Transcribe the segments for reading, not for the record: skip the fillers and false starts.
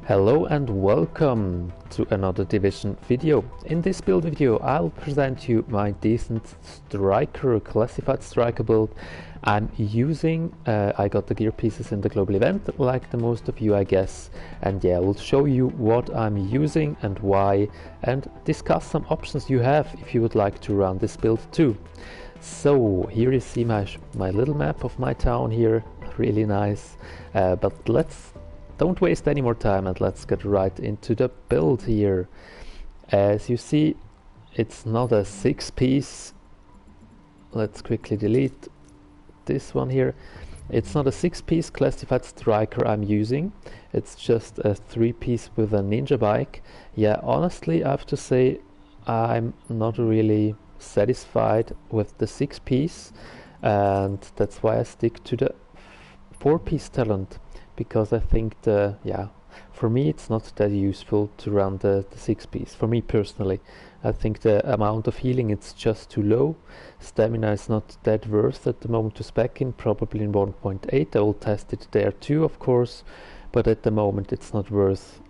Hello and welcome to another Division video. In this build video I'll present you my decent classified striker build I'm using. I got the gear pieces in the global event like the most of you I guess, and yeah, I'll show you what I'm using and why, and discuss some options you have if you would like to run this build too. So here you see my little map of my town here, really nice, but don't waste any more time and let's get right into the build here. As you see, it's not a 6-piece. Let's quickly delete this one here. It's not a 6-piece classified striker I'm using. It's just a 3-piece with a ninja bike. Yeah, honestly I have to say I'm not really satisfied with the 6-piece, and that's why I stick to the 4-piece talent, because I think for me it's not that useful to run the 6-piece. For me personally, I think the amount of healing it's just too low. Stamina is not that worth at the moment to spec in, probably in 1.8. I will test it there too, of course, but at the moment it's not worth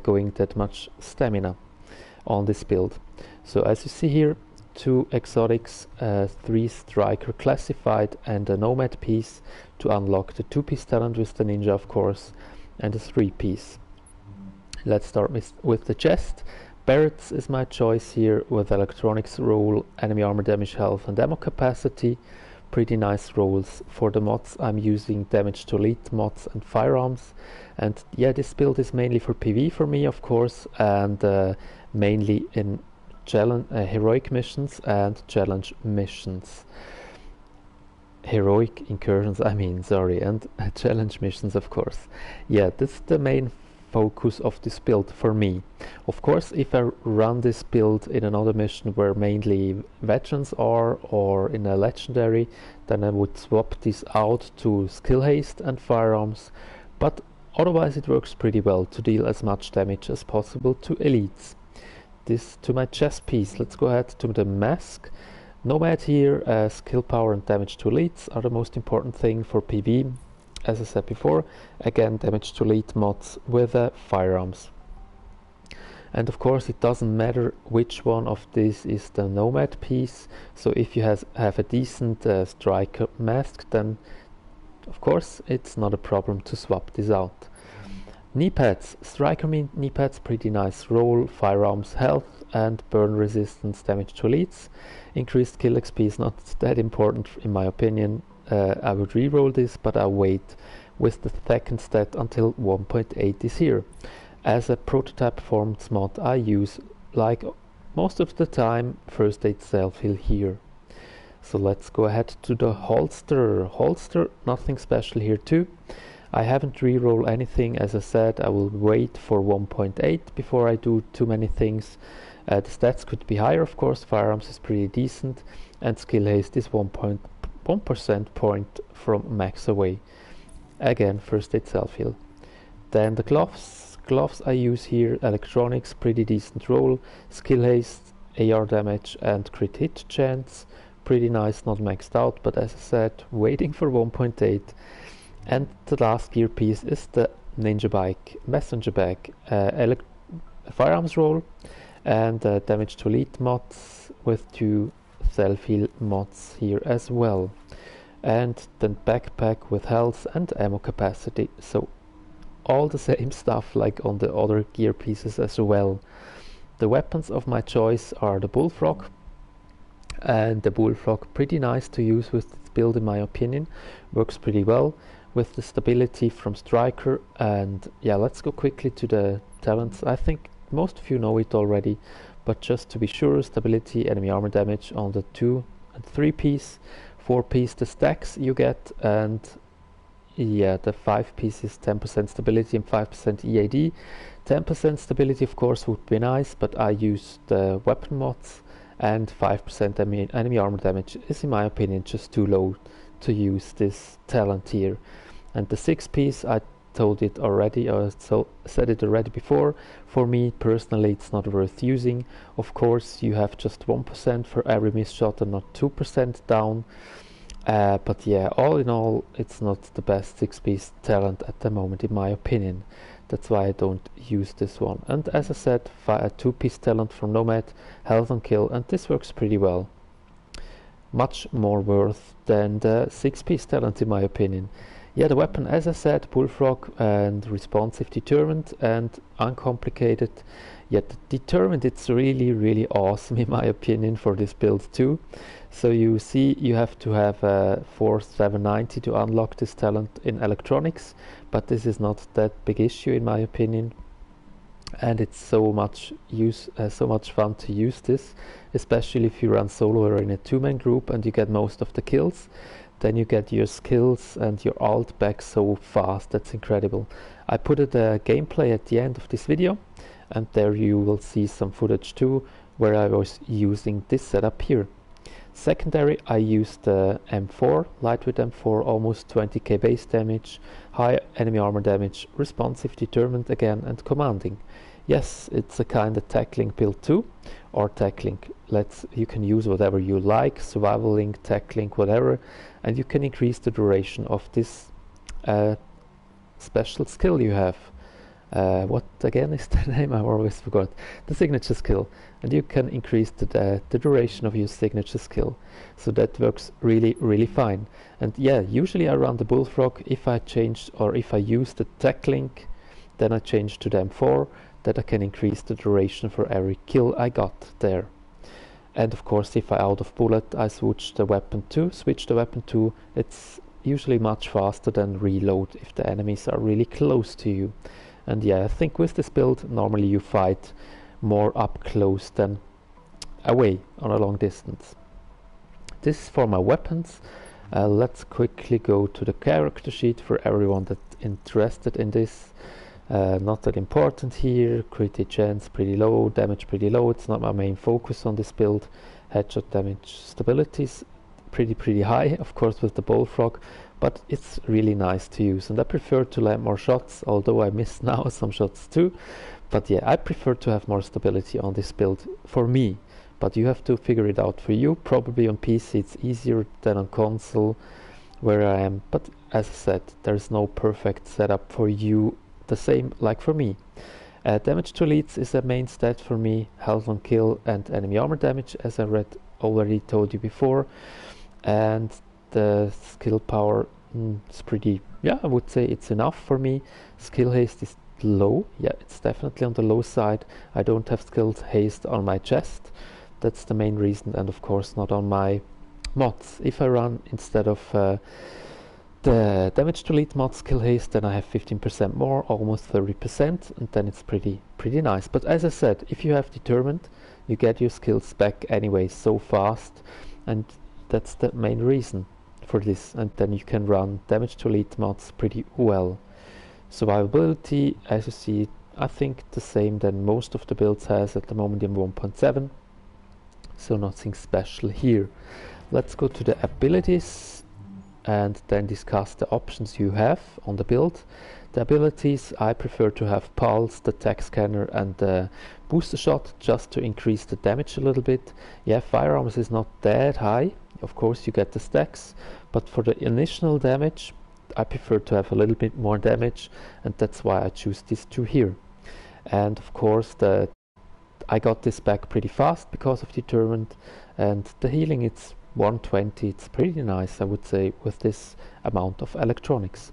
going that much stamina on this build. So as you see here, 2 exotics, 3 striker classified, and a nomad piece to unlock the 2-piece talent with the ninja, of course, and a 3-piece. Let's start with the chest. Barretts is my choice here, with electronics roll, enemy armor damage, health and ammo capacity. Pretty nice rolls. For the mods I'm using damage to elite mods and firearms, and yeah, this build is mainly for PvE for me, of course, and mainly in heroic missions and challenge missions. Heroic incursions, I mean, sorry, and challenge missions, of course. Yeah, that's the main focus of this build for me. Of course, if I run this build in another mission where mainly veterans are, or in a legendary, then I would swap this out to skill haste and firearms, but otherwise it works pretty well to deal as much damage as possible to elites. This to my chest piece. Let's go ahead to the mask. Nomad here, skill power and damage to elites are the most important thing for PvE. As I said before, again damage to elite mods with firearms. And of course it doesn't matter which one of these is the nomad piece, so if you have a decent striker mask, then of course it's not a problem to swap this out. Knee pads. Striker knee pads, pretty nice roll, firearms, health and burn resistance, damage to elites. Increased kill XP is not that important in my opinion. I would reroll this, but I'll wait with the second stat until 1.8 is here. As a prototype performance mod I use, like most of the time, first aid self-heal here. So let's go ahead to the holster. Holster, nothing special here too. I haven't reroll anything, as I said. I will wait for 1.8 before I do too many things. The stats could be higher, of course. Firearms is pretty decent, and skill haste is 1% point from max away. Again, first aid self-heal. Then the gloves. Gloves I use here, electronics, pretty decent roll, skill haste, AR damage and crit hit chance. Pretty nice, not maxed out, but as I said, waiting for 1.8. And the last gear piece is the ninja bike, messenger bag, firearms roll, and damage to elite mods with 2 self-heal mods here as well. And then backpack with health and ammo capacity. So all the same stuff like on the other gear pieces as well. The weapons of my choice are the bullfrog, and the bullfrog pretty nice to use with this build in my opinion. Works pretty well with the stability from striker. And yeah, let's go quickly to the talents. I think most of you know it already, but just to be sure, stability, enemy armor damage on the 2 and 3-piece, 4-piece the stacks you get, and yeah, the 5-piece is 10% stability and 5% EAD. 10% stability of course would be nice, but I use the weapon mods, and 5% enemy armor damage is in my opinion just too low to use this talent here. And the 6-piece, I told it already, or said it already before, for me personally it's not worth using. Of course you have just 1% for every missed shot and not 2% down, but yeah, all in all it's not the best 6-piece talent at the moment in my opinion. That's why I don't use this one. And as I said, a 2-piece talent from Nomad, health on kill, and this works pretty well. Much more worth than the 6-piece talent in my opinion. Yeah, the weapon, as I said, Bullfrog and responsive, determined and uncomplicated. Yet determined, it's really awesome in my opinion for this build too. So you see, you have to have a 4790 to unlock this talent in electronics, but this is not that big issue in my opinion. And it's so much fun to use this, especially if you run solo or in a 2-man group and you get most of the kills. Then you get your skills and your ult back so fast. That's incredible. I put a gameplay at the end of this video, and there you will see some footage too where I was using this setup here. Secondary, I used the M4, lightweight M4, almost 20k base damage, high enemy armor damage, responsive, determined again, and commanding. Yes, it's a kind of tackling build too, or tackling. You can use whatever you like, survivaling, tackling, whatever, and you can increase the duration of this special skill you have. What again is the name? I always forgot. The signature skill, and you can increase the duration of your signature skill. So that works really fine. And yeah, usually I run the Bullfrog. If I change or if I use the tackling, then I change to the M4. That I can increase the duration for every kill I got there. And of course, if I out of bullet, I switch the weapon to. It's usually much faster than reload if the enemies are really close to you. And yeah, I think with this build, normally you fight more up close than away on a long distance. This is for my weapons. Let's quickly go to the character sheet for everyone that's interested in this. Not that important here. Crit chance pretty low, damage pretty low. It's not my main focus on this build. Headshot damage stability is pretty high, of course, with the Bullfrog, but it's really nice to use, and I prefer to land more shots, although I miss now some shots too. But yeah, I prefer to have more stability on this build for me, but you have to figure it out for you. Probably on PC it's easier than on console where I am, but as I said, there's no perfect setup for you, the same like for me. Damage to elites is a main stat for me, health on kill and enemy armor damage, as I already told you before. And the skill power is pretty, yeah, I would say it's enough for me. Skill haste is low, yeah, it's definitely on the low side. I don't have skill haste on my chest, that's the main reason, and of course not on my mods. If I run instead of the damage to elite mod skill haste, then I have 15% more, almost 30%, and then it's pretty nice. But as I said, if you have determined, you get your skills back anyway so fast, and that's the main reason for this. And then you can run damage to elite mods pretty well. Survivability, as you see, I think the same than most of the builds has at the moment in 1.7, so nothing special here. Let's go to the abilities and then discuss the options you have on the build. The abilities, I prefer to have Pulse, the Tech Scanner and the Booster Shot, just to increase the damage a little bit. Yeah, Firearms is not that high, of course you get the stacks, but for the initial damage I prefer to have a little bit more damage, and that's why I choose these two here. And of course I got this back pretty fast because of Determined, and the healing, it's 120, it's pretty nice, I would say, with this amount of electronics.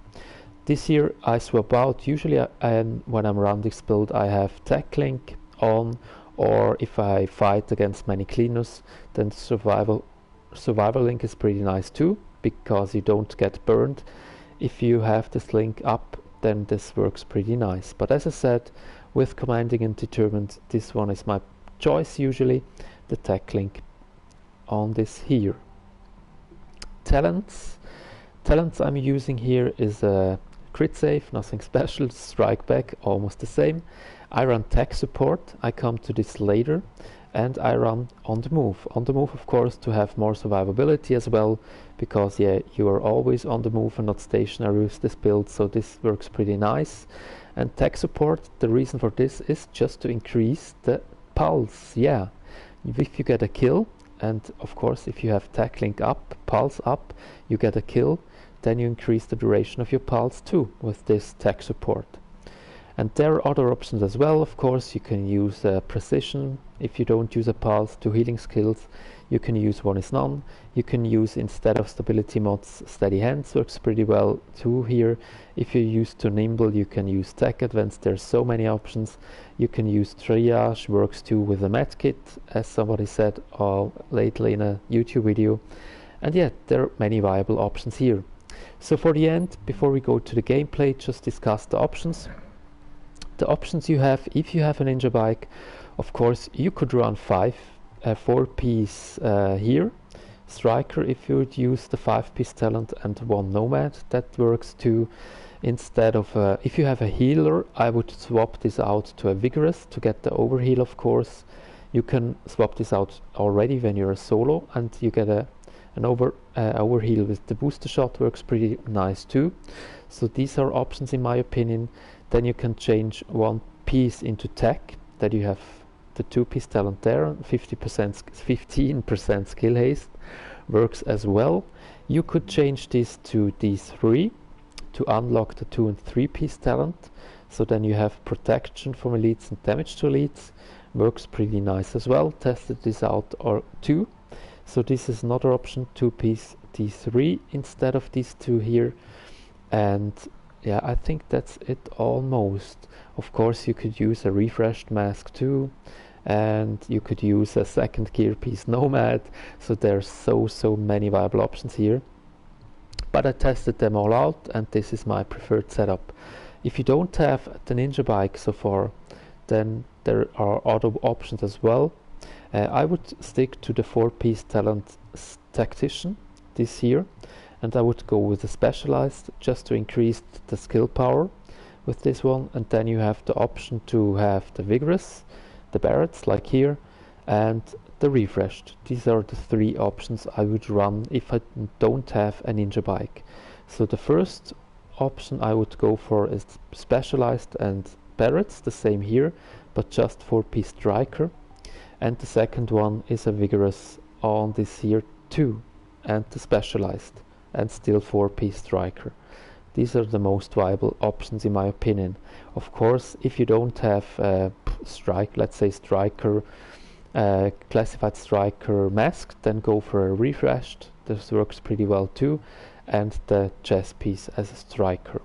This year I swap out. Usually when I'm running this build I have Tech Link on, or if I fight against many cleaners, then Survival Link is pretty nice too, because you don't get burned. If you have this link up, then this works pretty nice. But as I said, with Commanding and Determined, this one is my choice usually, the Tech Link on this here. Talents I'm using here is a crit save, nothing special. Strike back, almost the same. I run tech support, I come to this later, and I run on the move, of course, to have more survivability as well, because yeah, you are always on the move and not stationary with this build, so this works pretty nice. And tech support, the reason for this is just to increase the pulse. Yeah, if you get a kill, and of course if you have tech link up, pulse up, you get a kill, then you increase the duration of your pulse too with this tech support. And there are other options as well, of course. You can use precision if you don't use a pulse. 2 healing skills. You can use 1 is none. You can use, instead of stability mods, steady hands works pretty well too here. If you use too nimble, you can use tech advance. There's so many options. You can use triage, works too with a medkit, as somebody said lately in a YouTube video. And yeah, there are many viable options here. So for the end, before we go to the gameplay, just discuss the options. The options you have, if you have a ninja bike, of course you could run 4-piece here, striker if you would use the 5-piece talent, and 1 nomad. That works too. Instead of if you have a healer, I would swap this out to a vigorous to get the overheal, of course. You can swap this out already when you're a solo, and you get an overheal with the booster shot, works pretty nice too. So these are options in my opinion. Then you can change 1 piece into tech, that you have the 2-piece talent there, 15% skill haste, works as well. You could change this to D3 to unlock the 2 and 3-piece talent, so then you have protection from elites and damage to elites, works pretty nice as well. Tested this out or 2, so this is another option, 2-piece D3 instead of these 2 here. And yeah, I think that's it almost. Of course you could use a refreshed mask too, and you could use a 2nd gear piece nomad. So there's so many viable options here, but I tested them all out and this is my preferred setup. If you don't have the ninja bike so far, then there are other options as well. I would stick to the 4-piece talent tactician this year, and I would go with the specialized just to increase the skill power with this one. And then you have the option to have the vigorous, the barretts like here, and the refreshed. These are the 3 options I would run if I don't have a ninja bike. So the first option I would go for is specialized and barretts, the same here, but just 4-piece striker. And the second one is a vigorous on this here too, and the specialized, and still 4-piece striker. These are the most viable options in my opinion. Of course, if you don't have let's say striker, classified striker mask, then go for a refreshed. This works pretty well too, and the chess piece as a striker.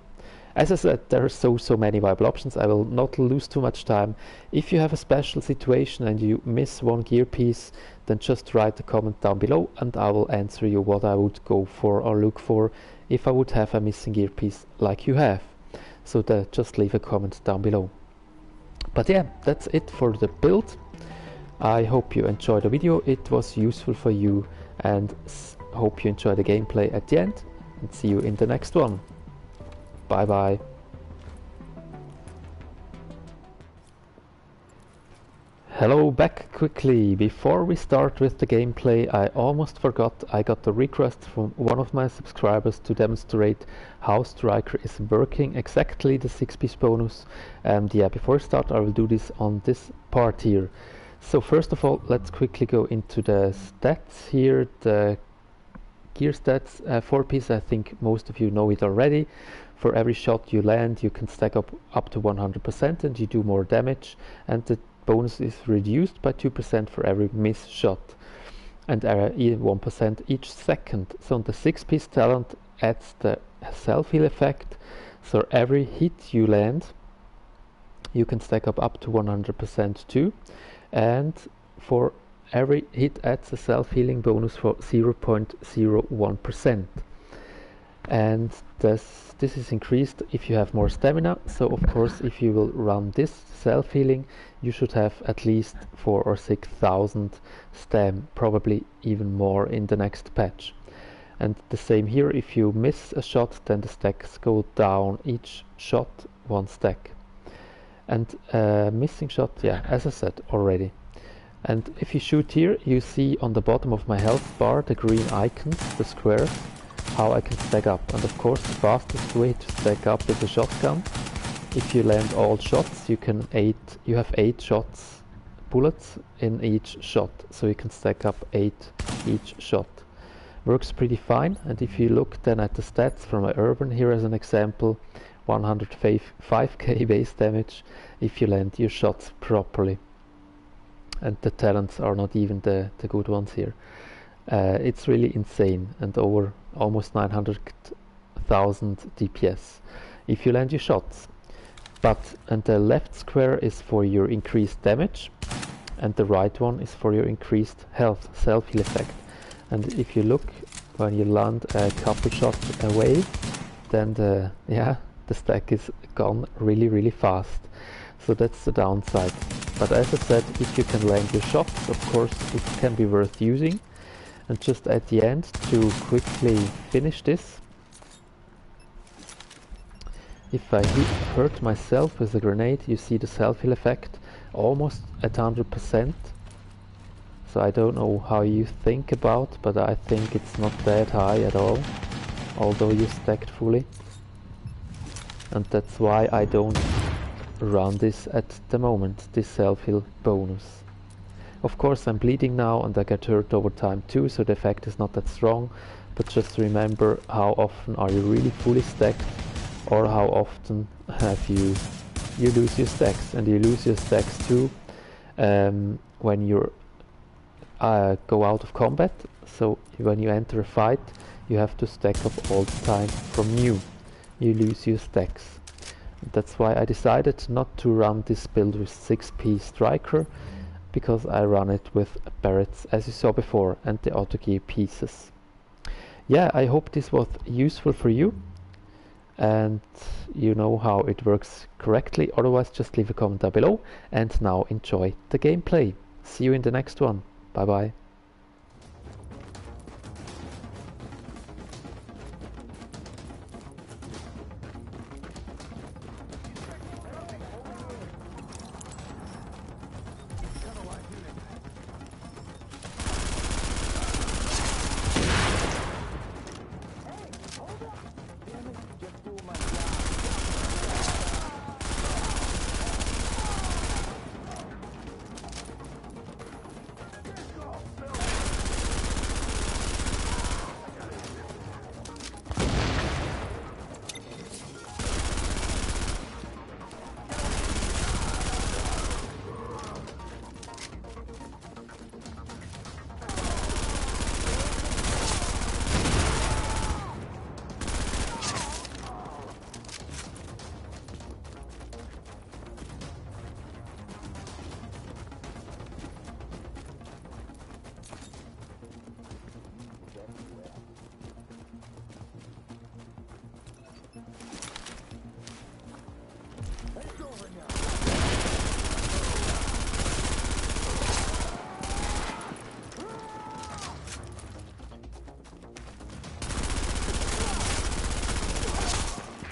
As I said, there are so many viable options. I will not lose too much time. If you have a special situation and you miss 1 gear piece, then just write a comment down below and I will answer you what I would go for or look for if I would have a missing gear piece like you have. So just leave a comment down below. But yeah, that's it for the build. I hope you enjoyed the video. It was useful for you, and hope you enjoy the gameplay at the end, and see you in the next one. Bye bye. Hello, back quickly. Before we start with the gameplay, I almost forgot. I got a request from one of my subscribers to demonstrate how Striker is working, exactly the 6-piece bonus. And yeah, before I start, I will do this on this part here. So first of all, let's quickly go into the stats here, the gear stats. 4-piece, I think most of you know it already. For every shot you land, you can stack up to 100% and you do more damage, and the bonus is reduced by 2% for every miss shot, and 1% each second. So the 6-piece talent adds the self-heal effect, so every hit you land you can stack up to 100% too, and for every hit adds a self-healing bonus for 0.01%. And this is increased if you have more stamina. So of course, if you will run this self-healing, you should have at least 4,000 or 6,000 stam, probably even more in the next patch. And the same here, if you miss a shot, then the stacks go down, each shot 1 stack. And missing shot, yeah, as I said already. And if you shoot here, you see on the bottom of my health bar the green icons, the squares, how I can stack up. And of course, the fastest way to stack up is a shotgun. If you land all shots, you have 8 shots, bullets in each shot, so you can stack up 8 each shot. Works pretty fine. And if you look then at the stats from my urban here as an example, 105k base damage if you land your shots properly. And the talents are not even the good ones here. It's really insane, and over almost 900,000 DPS if you land your shots. And the left square is for your increased damage, and the right one is for your increased health, self-heal effect. And if you look, when you land a couple shots away, then the stack is gone really fast. So that's the downside. But as I said, if you can land your shots, of course it can be worth using. And just at the end, to quickly finish this, if I hurt myself with a grenade, you see the self-heal effect almost at 100%. So I don't know how you think about, but I think it's not that high at all, although you stacked fully. And that's why I don't run this at the moment, this self-heal bonus. Of course I'm bleeding now and I get hurt over time too, so the effect is not that strong, but just remember how often are you really fully stacked, or how often have you lose your stacks. And you lose your stacks too when you go out of combat. So when you enter a fight, you have to stack up all the time from new. You lose your stacks. That's why I decided not to run this build with 6P Striker, because I run it with Barretts, as you saw before, and the auto gear pieces. Yeah, I hope this was useful for you, and you know how it works correctly. Otherwise, just leave a comment down below, and now enjoy the gameplay. See you in the next one. Bye bye.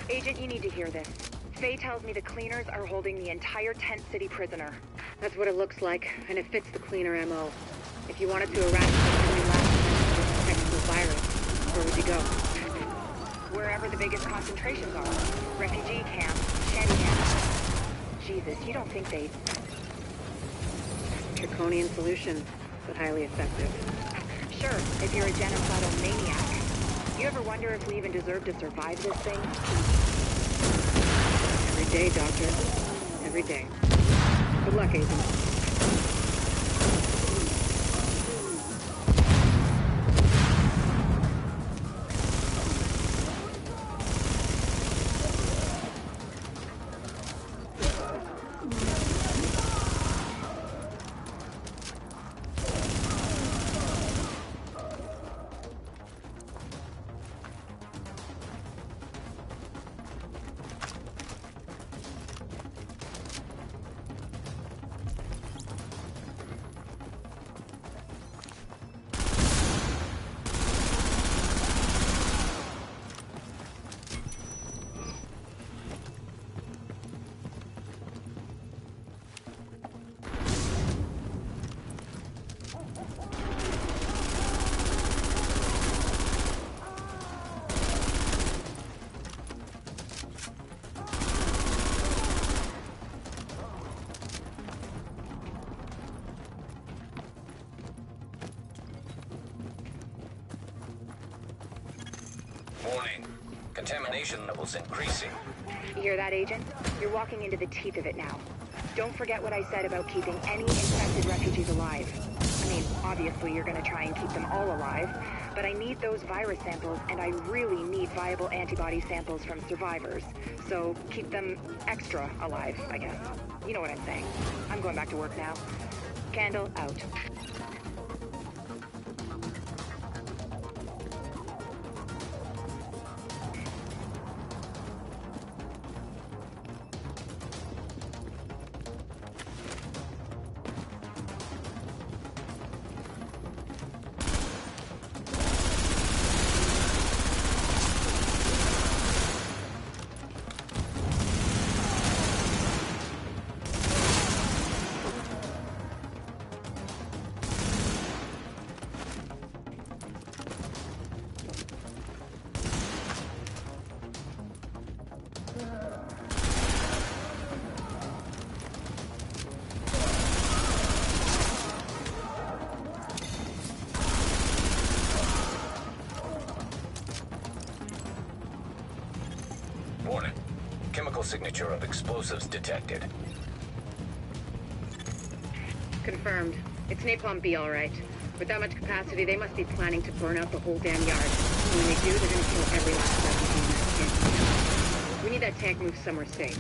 Agent, you need to hear this. Faye tells me the cleaners are holding the entire Tent City prisoner. That's what it looks like, and it fits the cleaner MO. If you wanted to eradicate every last technical virus, where would you go? Wherever the biggest concentrations are. Refugee camps, shanty camps. Jesus, you don't think they'd... Draconian solution, but highly effective. Sure, if you're a genocidal maniac. You ever wonder if we even deserve to survive this thing? Every day, Doctor. Every day. Good luck, Agent. Warning. Contamination levels increasing. You hear that, Agent? You're walking into the teeth of it now. Don't forget what I said about keeping any infected refugees alive. I mean, obviously you're gonna try and keep them all alive, but I need those virus samples, and I really need viable antibody samples from survivors. So keep them extra alive, I guess. You know what I'm saying. I'm going back to work now. Candle out. Warning. Chemical signature of explosives detected. Confirmed. It's Napalm B, all right. With that much capacity, they must be planning to burn out the whole damn yard. And when they do, they're gonna kill every last refugee in that tank. We need that tank moved somewhere safe.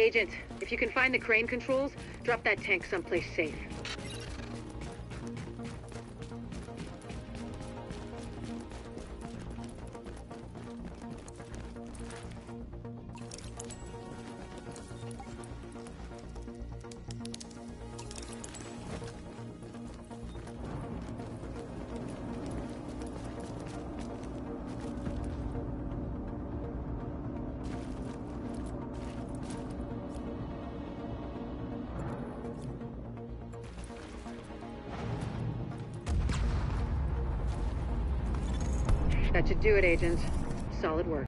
Agent, if you can find the crane controls, drop that tank someplace safe. That should do it, Agent. Solid work.